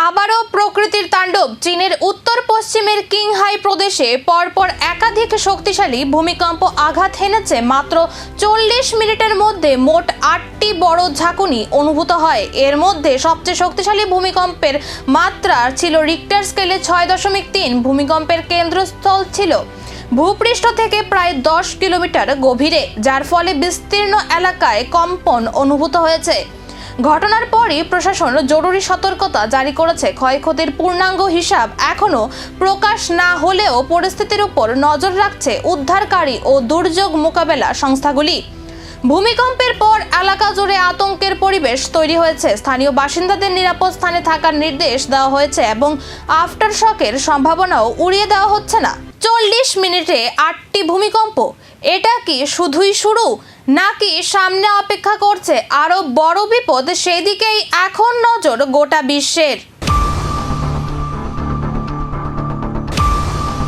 আবারও প্রকৃতির তাণ্ডব। চীনের উত্তর পশ্চিমের কিংহাই প্রদেশে পরপর একাধিক শক্তিশালী ভূমিকম্প আঘাত হেনেছে। মাত্র 40 মিনিটের মধ্যে মোট 8টি বড় ঝাঁকুনি অনুভূত হয়। এর মধ্যে সবচেয়ে শক্তিশালী ভূমিকম্পের মাত্রা ছিল রিক্টার স্কেলে 6.3। ভূমিকম্পের কেন্দ্রস্থল ছিল ভূপৃষ্ঠ থেকে প্রায় 10 কিলোমিটার গভীরে, যার ফলে বিস্তীর্ণ এলাকায় কম্পন অনুভূত হয়েছে। ঘটনার পরই প্রশাসন জরুরি সতর্কতা জারি করেছে। ক্ষয়ক্ষতির পূর্ণাঙ্গ হিসাব এখনো প্রকাশ না হলেও পরিস্থিতির উপর নজর রাখছে উদ্ধারকারী ও দুর্যোগ মোকাবেলা সংস্থাগুলি। ভূমিকম্পের পর এলাকা জুড়ে আতঙ্কের পরিবেশ তৈরি হয়েছে। স্থানীয় বাসিন্দাদের নিরাপদ স্থানে থাকার নির্দেশ দেওয়া হয়েছে এবং আফটার শকের সম্ভাবনাও উড়িয়ে দেওয়া হচ্ছে না। 40 মিনিটে 8টি ভূমিকম্প, এটা কি শুধুই শুরু, নাকি সামনে অপেক্ষা করছে আরো বড় বিপদ? সেদিকেই এখন নজর গোটা বিশ্বের।